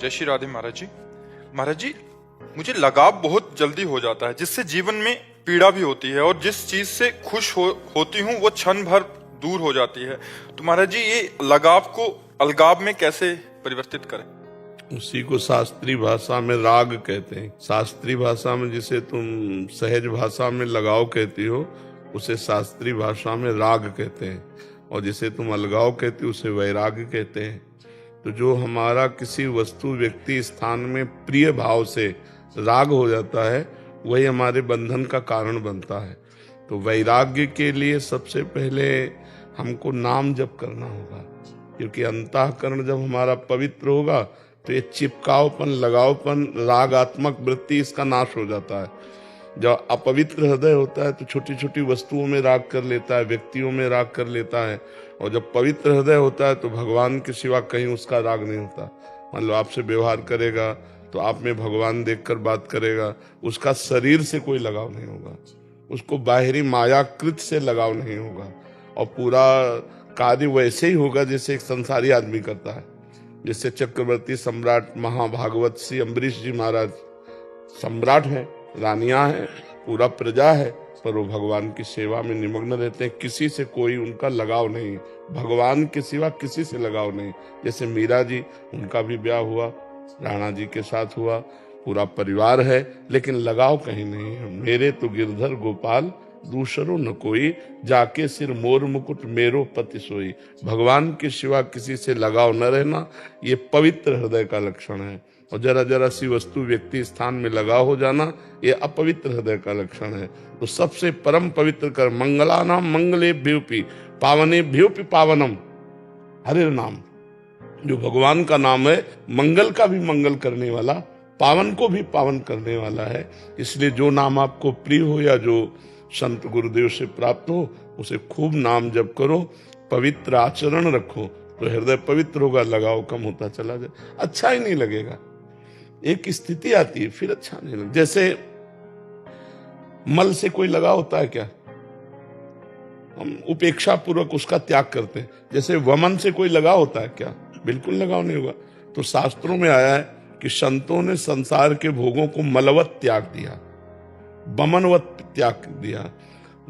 जय श्री राधे महाराज जी। महाराज जी, मुझे लगाव बहुत जल्दी हो जाता है, जिससे जीवन में पीड़ा भी होती है, और जिस चीज से खुश होती हूँ वो क्षण भर दूर हो जाती है। तो महाराज जी, ये लगाव को अलगाव में कैसे परिवर्तित करें? उसी को शास्त्रीय भाषा में राग कहते हैं। शास्त्रीय भाषा में जिसे तुम सहज भाषा में लगाव कहती हो, उसे शास्त्रीय भाषा में राग कहते हैं, और जिसे तुम अलगाव कहती हो उसे वैराग्य कहते हैं। तो जो हमारा किसी वस्तु, व्यक्ति, स्थान में प्रिय भाव से राग हो जाता है, वही हमारे बंधन का कारण बनता है। तो वैराग्य के लिए सबसे पहले हमको नाम जप करना होगा, क्योंकि अंतःकरण जब हमारा पवित्र होगा तो ये चिपकावपन, लगावपन, रागात्मक वृत्ति, इसका नाश हो जाता है। जब अपवित्र हृदय होता है तो छोटी छोटी वस्तुओं में राग कर लेता है, व्यक्तियों में राग कर लेता है, और जब पवित्र हृदय होता है तो भगवान के सिवा कहीं उसका राग नहीं होता। मान लो आपसे व्यवहार करेगा तो आप में भगवान देखकर बात करेगा, उसका शरीर से कोई लगाव नहीं होगा, उसको बाहरी मायाकृत से लगाव नहीं होगा, और पूरा कार्य वैसे ही होगा जैसे एक संसारी आदमी करता है। जैसे चक्रवर्ती सम्राट महाभागवत श्री अम्बरीश जी महाराज सम्राट हैं, रानियां हैं, पूरा प्रजा है, पर वो भगवान की सेवा में निमग्न रहते हैं। किसी से कोई उनका लगाव नहीं, भगवान के सिवा किसी से लगाव नहीं। जैसे मीरा जी, उनका भी ब्याह हुआ, राणा जी के साथ हुआ, पूरा परिवार है, लेकिन लगाव कहीं नहीं है। मेरे तो गिरधर गोपाल दूसरो न कोई, जाके सिर मोर मुकुट मेरो पति सोई। भगवान के सिवा किसी से लगाव न रहना, ये पवित्र हृदय का लक्षण है। और जरा जरा सी वस्तु, व्यक्ति, स्थान में लगाव हो जाना, ये अपवित्र हृदय का लक्षण है। तो सबसे परम पवित्र कर मंगलानाम मंगलेभ्योपि पावनेभ्योपि पावनम, हरे नाम, जो भगवान का नाम है, मंगल का भी मंगल करने वाला, पावन को भी पावन करने वाला है। इसलिए जो नाम आपको प्रिय हो या जो संत गुरुदेव से प्राप्त हो, उसे खूब नाम जप करो, पवित्र आचरण रखो, तो हृदय पवित्र होगा, लगाव कम होता चला जाए, अच्छा ही नहीं लगेगा। एक स्थिति आती है फिर अच्छा नहीं लगता। जैसे मल से कोई लगाव होता है क्या? हम उपेक्षा पूर्वक उसका त्याग करते हैं। जैसे वमन से कोई लगाव होता है क्या? बिल्कुल लगाव नहीं होगा। तो शास्त्रों में आया है कि संतों ने संसार के भोगों को मलवत त्याग दिया, बमनवत त्याग दिया।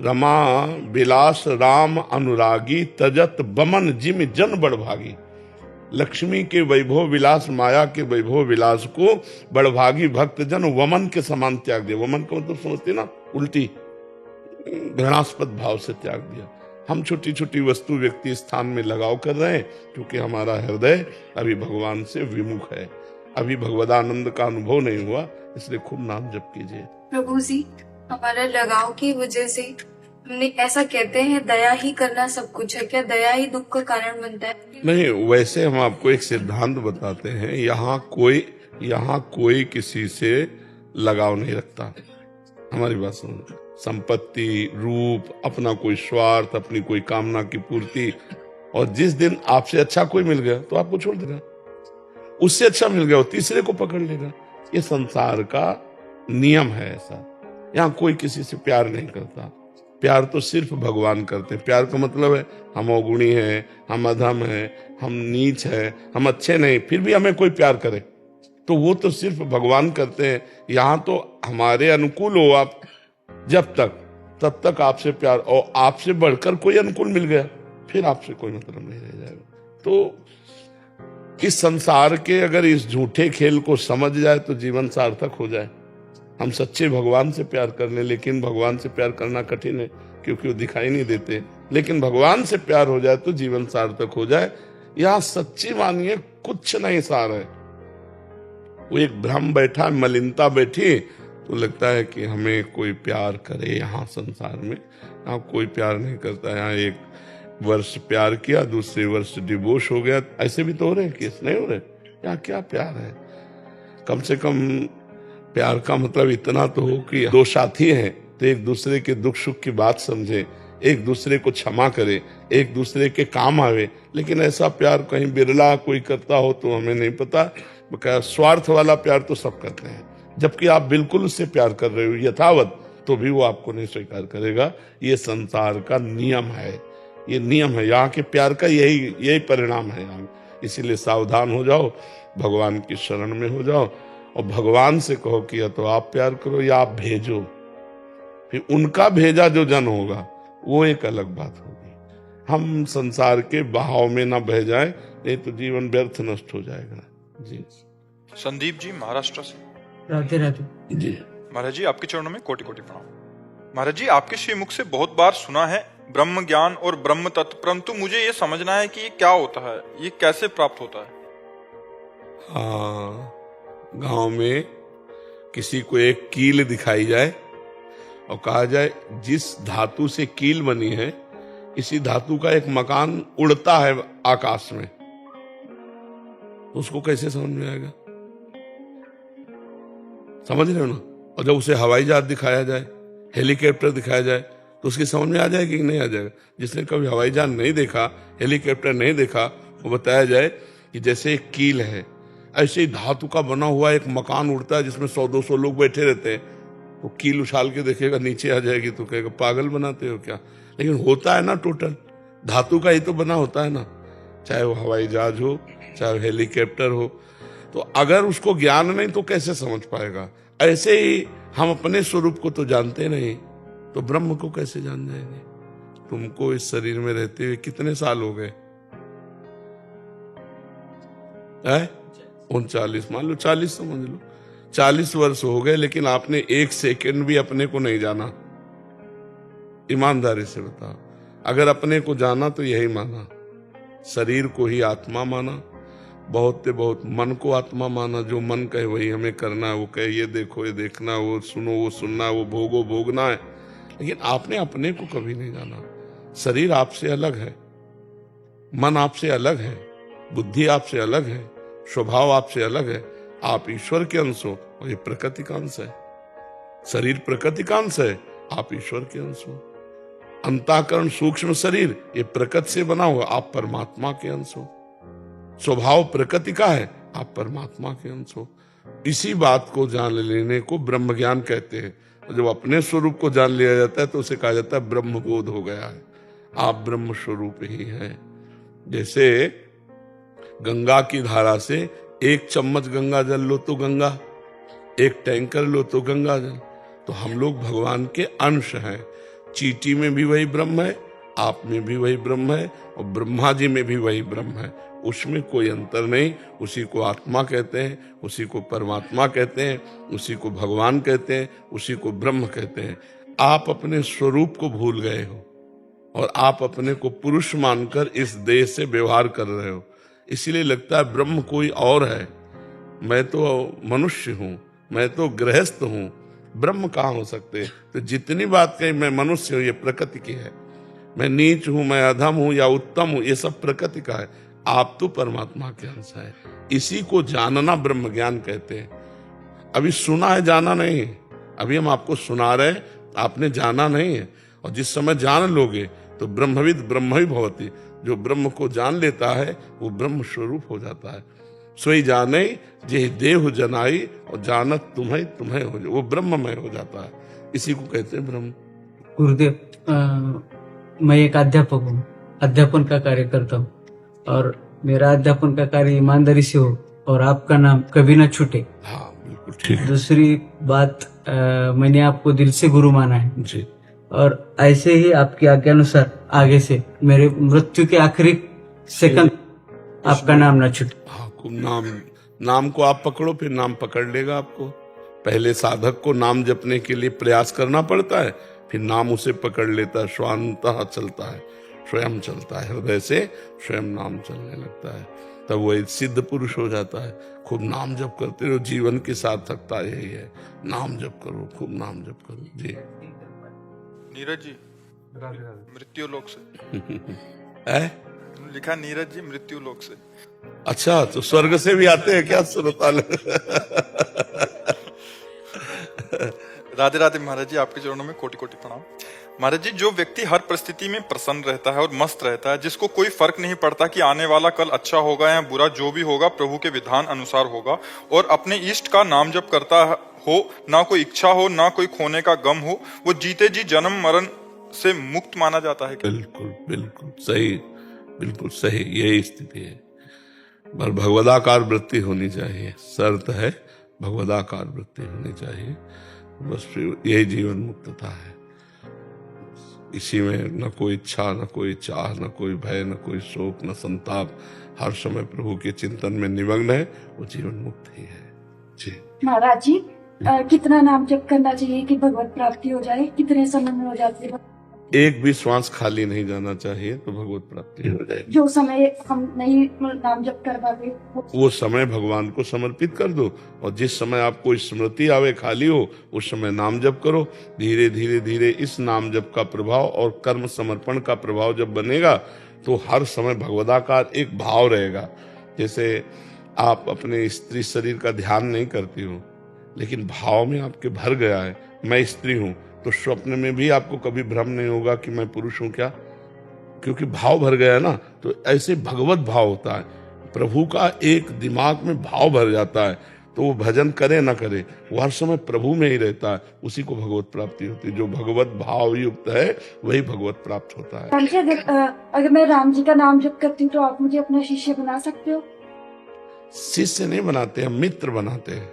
रमा विलास राम अनुरागी, तजत बमन जिम जन बड़भागी। लक्ष्मी के वैभव विलास, माया के वैभव विलास को बड़भागी भक्त जन वमन के समान त्याग दिया। वमन का मतलब समझते ना, उल्टी, घृणास्पद भाव से त्याग दिया। हम छोटी छोटी वस्तु, व्यक्ति, स्थान में लगाव कर रहे हैं, क्योंकि हमारा हृदय अभी भगवान से विमुख है, अभी भगवदानंद का अनुभव नहीं हुआ। इसलिए खूब नाम जप कीजिए। प्रभु जी, हमारा लगाव की वजह से हमने ऐसा कहते हैं दया ही करना सब कुछ है, क्या दया ही दुख का कारण बनता है? नहीं, वैसे हम आपको एक सिद्धांत बताते हैं। यहाँ कोई किसी से लगाव नहीं रखता। हमारी बात सुनो। संपत्ति, रूप, अपना कोई स्वार्थ, अपनी कोई कामना की पूर्ति, और जिस दिन आपसे अच्छा कोई मिल गया तो आपको छोड़ देगा, उससे अच्छा मिल गया वो तीसरे को पकड़ लेगा। ये संसार का नियम है ऐसा। यहाँ कोई किसी से प्यार नहीं करता। प्यार तो सिर्फ भगवान करते हैं। प्यार का मतलब है हम अवगुणी हैं, हम अधम हैं, हम नीच हैं, हम अच्छे नहीं, फिर भी हमें कोई प्यार करे, तो वो तो सिर्फ भगवान करते हैं। यहाँ तो हमारे अनुकूल हो आप जब तक, तब तक आपसे प्यार, और आपसे बढ़कर कोई अनुकूल मिल गया फिर आपसे कोई मतलब नहीं रह जाएगा। तो इस संसार के अगर इस झूठे खेल को समझ जाए तो जीवन सार्थक हो जाए। हम सच्चे भगवान से प्यार कर लें, लेकिन भगवान से प्यार करना कठिन है, क्योंकि वो दिखाई नहीं देते। लेकिन भगवान से प्यार हो जाए तो जीवन सार्थक हो जाए। यहाँ सच्ची मानिए कुछ नहीं सार है। वो एक भ्रम बैठा, मलिनता बैठी, तो लगता है कि हमें कोई प्यार करे। यहाँ संसार में यहाँ कोई प्यार नहीं करता। यहाँ एक वर्ष प्यार किया, दूसरे वर्ष डिवोर्स हो गया, ऐसे भी तो हो रहे केस, नहीं हो रहे? यहाँ क्या प्यार है? कम से कम प्यार का मतलब इतना तो हो कि दो साथी हैं तो एक दूसरे के दुख सुख की बात समझे, एक दूसरे को क्षमा करे, एक दूसरे के काम आवे। लेकिन ऐसा प्यार कहीं बिरला कोई करता हो तो हमें नहीं पता। स्वार्थ वाला प्यार तो सब करते हैं, जबकि आप बिल्कुल उससे प्यार कर रहे हो यथावत, तो भी वो आपको नहीं स्वीकार करेगा। ये संसार का नियम है, ये नियम है। यहाँ के प्यार का यही परिणाम है। इसीलिए सावधान हो जाओ, भगवान की शरण में हो जाओ और भगवान से कहो कि या तो आप प्यार करो या आप भेजो। फिर उनका भेजा जो जन होगा वो एक अलग बात होगी। हम संसार के बहाव में ना बह जाए, नहीं तो जीवन व्यर्थ नष्ट हो जाएगा। जी संदीप जी महाराष्ट्र से। राधे राधे। जी महाराज जी आपके चरणों में कोटि कोटि प्रणाम। महाराज जी आपके श्रीमुख से बहुत बार सुना है ब्रह्म ज्ञान और ब्रह्म तत्व, परंतु मुझे ये समझना है कि ये क्या होता है, ये कैसे प्राप्त होता है। हाँ, गांव में किसी को एक कील दिखाई जाए और कहा जाए जिस धातु से कील बनी है इसी धातु का एक मकान उड़ता है आकाश में, तो उसको कैसे समझ में आएगा? समझ रहे हो ना? और जब उसे हवाई जहाज दिखाया जाए, हेलीकॉप्टर दिखाया जाए, तो उसकी समझ में आ जाएगी कि नहीं आ जाएगा? जिसने कभी हवाई जहाज नहीं देखा, हेलीकॉप्टर नहीं देखा, वो बताया जाए कि जैसे एक कील है, ऐसे ही धातु का बना हुआ एक मकान उड़ता है जिसमें 100-200 लोग बैठे रहते हैं। वो कील उछाल के देखेगा नीचे आ जाएगी तो कहेगा पागल बनाते हो क्या? लेकिन होता है ना, टोटल धातु का ही तो बना होता है ना, चाहे वो हवाई जहाज हो चाहे वो हेलीकॉप्टर हो। तो अगर उसको ज्ञान नहीं तो कैसे समझ पाएगा? ऐसे ही हम अपने स्वरूप को तो जानते नहीं, तो ब्रह्म को कैसे जान जाएंगे? तुमको इस शरीर में रहते हुए कितने साल हो गए? 39, मान लो 40 समझ लो, 40 वर्ष हो गए, लेकिन आपने एक सेकंड भी अपने को नहीं जाना। ईमानदारी से बताओ, अगर अपने को जाना तो यही माना, शरीर को ही आत्मा माना, बहुत से बहुत मन को आत्मा माना, जो मन कहे वही हमें करना है, वो कहे ये देखो ये देखना, वो सुनो वो सुनना, वो भोगो भोगना है। लेकिन आपने अपने को कभी नहीं जाना। शरीर आपसे अलग है, मन आपसे अलग है, बुद्धि आपसे अलग है, स्वभाव आपसे अलग है। आप ईश्वर के अंश हो और ये प्रकृति का अंश है। शरीर प्रकृति का अंश है, आप ईश्वर के अंश हो। अंतःकरण सूक्ष्म शरीर ये प्रकृति से बना हुआ, आप परमात्मा के अंश हो। स्वभाव प्रकृति का है, आप परमात्मा के अंश हो। इसी बात को जान लेने को ब्रह्म ज्ञान कहते हैं। जब अपने स्वरूप को जान लिया जाता है तो उसे कहा जाता है ब्रह्म बोध हो गया है, आप ब्रह्म स्वरूप ही हैं। जैसे गंगा की धारा से 1 चम्मच गंगा जल लो तो गंगा, 1 टैंकर लो तो गंगा जल। तो हम लोग भगवान के अंश हैं। चींटी में भी वही ब्रह्म है, आप में भी वही ब्रह्म है, और ब्रह्मा जी में भी वही ब्रह्म है। उसमें कोई अंतर नहीं। उसी को आत्मा कहते हैं, उसी को परमात्मा कहते हैं, उसी को भगवान कहते हैं, उसी को ब्रह्म कहते हैं। आप अपने स्वरूप को भूल गए हो और आप अपने को पुरुष मानकर इस देह से व्यवहार कर रहे हो। इसीलिए लगता है ब्रह्म कोई और है। मैं तो मनुष्य हूं, मैं तो गृहस्थ हूं, ब्रह्म कहाँ हो सकते? तो जितनी बात कही मैं मनुष्य हूं, ये प्रकृति की है। मैं नीच हूं, मैं अधम हूं या उत्तम हूं, ये सब प्रकृति का है। आप तो परमात्मा के अंश है। इसी को जानना ब्रह्म ज्ञान कहते हैं। अभी सुना है, जाना नहीं है। अभी हम आपको सुना रहे हैं, आपने जाना नहीं है। और जिस समय जान लोगे तो ब्रह्मविद ब्रह्म ही भवति। जो ब्रह्म को जान लेता है वो ब्रह्म स्वरूप हो जाता है। सोई जाने जे देह जनाई, और जानत तुम्हें तुम्हें हो जाए, वो ब्रह्ममय हो जाता है। इसी को कहते हैं ब्रह्म। गुरुदेव, मैं एक अध्यापक हूँ, अध्यापन का कार्य करता हूँ, और मेरा अध्यापन का कार्य ईमानदारी से हो और आपका नाम कभी ना छूटे। हाँ बिल्कुल ठीक है। दूसरी बात, मैंने आपको दिल से गुरु माना है जी, और ऐसे ही आपकी आज्ञानुसार आगे से मेरे मृत्यु के आखिरी सेकंड आपका नाम ना छूटे। हाँ, खूब नाम को आप पकड़ो, फिर नाम पकड़ लेगा आपको। पहले साधक को नाम जपने के लिए प्रयास करना पड़ता है, फिर नाम उसे पकड़ लेता है, स्वांतः चलता है, स्वयं चलता है, हृदय से स्वयं नाम चलने लगता है, तब वो एक सिद्ध पुरुष हो जाता है। खूब नाम जप करते रहो, जीवन की सार्थकता यही है। नाम जप करो, खूब नाम जप करो। जी नीरज जी मृत्यु लोक से है? लिखा नीरज जी मृत्यु लोक से। अच्छा, तो स्वर्ग से भी आते हैं क्या श्रोताल? राधे राधे महाराज जी, आपके चरणों में कोटि कोटि प्रणाम। महाराज जी, जो व्यक्ति हर परिस्थिति में प्रसन्न रहता है और मस्त रहता है, जिसको कोई फर्क नहीं पड़ता कि आने वाला कल अच्छा होगा या बुरा, जो भी होगा प्रभु के विधान अनुसार होगा, और अपने इष्ट का नाम जप करता हो, ना कोई इच्छा हो ना कोई खोने का गम हो, वो जीते जी जन्म मरण से मुक्त माना जाता है क्या? बिल्कुल बिल्कुल सही, बिल्कुल सही, यही स्थिति है। पर भगवदाकार वृत्ति होनी चाहिए, शर्त है भगवदाकार वृत्ति होनी चाहिए। बस फिर यही जीवन मुक्तता है। इसी में न कोई इच्छा, न कोई चाह, न कोई भय, न कोई शोक, न संताप, हर समय प्रभु के चिंतन में निमग्न है, वो जीवन मुक्त ही है। जी महाराज जी, कितना नाम जप करना चाहिए कि भगवत प्राप्ति हो जाए? कितने समय में हो जाती है? एक भी श्वास खाली नहीं जाना चाहिए तो भगवत प्राप्ति हो जाएगी। जो समय हम नहीं नाम जप कर पाते वो समय भगवान को समर्पित कर दो, और जिस समय आपको स्मृति आवे खाली हो उस समय नाम जप करो। धीरे धीरे धीरे इस नाम जप का प्रभाव और कर्म समर्पण का प्रभाव जब बनेगा तो हर समय भगवदाकार एक भाव रहेगा। जैसे आप अपने स्त्री शरीर का ध्यान नहीं करती हो, लेकिन भाव में आपके भर गया है मैं स्त्री हूं, तो स्वप्न में भी आपको कभी भ्रम नहीं होगा कि मैं पुरुष हूं क्या, क्योंकि भाव भर गया है ना। तो ऐसे भगवत भाव होता है, प्रभु का एक दिमाग में भाव भर जाता है, तो वो भजन करे ना करे वो हर समय प्रभु में ही रहता है, उसी को भगवत प्राप्ति होती है। जो भगवत भाव युक्त है वही भगवत प्राप्त होता है। राम जी, अगर मैं राम जी का नाम जप करती हूँ तो आप मुझे अपना शिष्य बना सकते हो? शिष्य नहीं बनाते, हम मित्र बनाते हैं।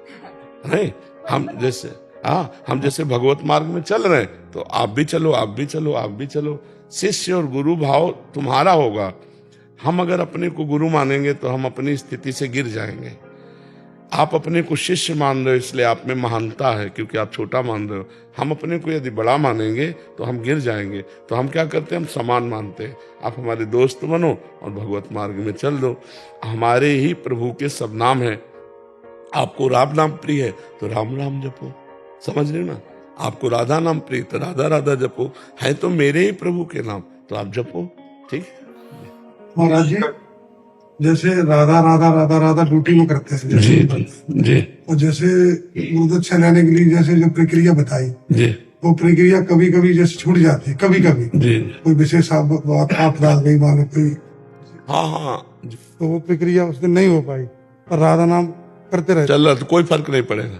नहीं, हम जैसे भगवत मार्ग में चल रहे हैं तो आप भी चलो, आप भी चलो, आप भी चलो। शिष्य और गुरु भाव तुम्हारा होगा। हम अगर अपने को गुरु मानेंगे तो हम अपनी स्थिति से गिर जाएंगे। आप अपने को शिष्य मान रहे हो इसलिए आप में महानता है, क्योंकि आप छोटा मान रहे हो। हम अपने को यदि बड़ा मानेंगे तो हम गिर जाएंगे। तो हम क्या करते हैं, हम समान मानते हैं। आप हमारे दोस्त बनो और भगवत मार्ग में चल दो। हमारे ही प्रभु के सब नाम हैं। आपको राम नाम प्रिय है तो राम राम जपो, समझ रहे ना। आपको राधा नाम प्रिय तो राधा राधा जपो। है तो मेरे ही प्रभु के नाम तो आप जपो, ठीक। महाराज जी, जैसे राधा राधा राधा राधा ड्यूटी में करते हैं जी जी, और जैसे गुरुदक्षिणा लेने के लिए जैसे जो प्रक्रिया बताई जी, वो प्रक्रिया कभी कभी जैसे छूट जाती है, कभी कभी जी, कोई विशेष आपदा आ गई मानो कोई, हाँ, तो वो प्रक्रिया उस दिन नहीं हो पाई और राधा नाम करते रहे। चल रहा तो कोई फर्क नहीं पड़ेगा,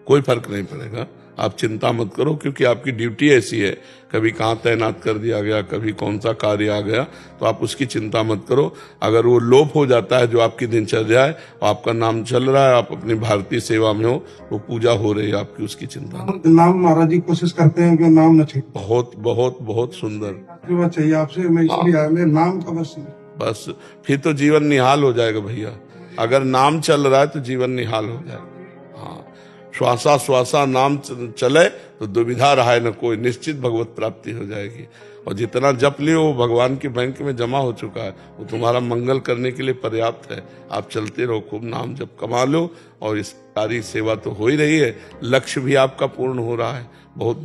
कोई फर्क नहीं पड़ेगा। आप चिंता मत करो, क्योंकि आपकी ड्यूटी ऐसी है। कभी कहाँ तैनात कर दिया गया, कभी कौन सा कार्य आ गया, तो आप उसकी चिंता मत करो। अगर वो लोप हो जाता है जो आपकी दिनचर्या है, आपका नाम चल रहा है, आप अपनी भारतीय सेवा में हो, वो पूजा हो रही है आपकी, उसकी चिंता मत। नाम महाराज जी कोशिश करते हैं कि नाम न छूटे। बहुत बहुत बहुत सुंदर चाहिए आपसे, मैं इसलिए आया, मैं नाम का बस फिर तो जीवन निहाल हो जाएगा भैया। अगर नाम चल रहा है तो जीवन निहाल हो जाएगा। हाँ, श्वासा श्वासा नाम चले तो दुविधा रहा है न कोई, निश्चित भगवत प्राप्ति हो जाएगी। और जितना जप लियो वो भगवान के बैंक में जमा हो चुका है, वो तुम्हारा मंगल करने के लिए पर्याप्त है। आप चलते रहो, खूब नाम जप कमा लो, और इस सारी सेवा तो हो ही रही है, लक्ष्य भी आपका पूर्ण हो रहा है। बहुत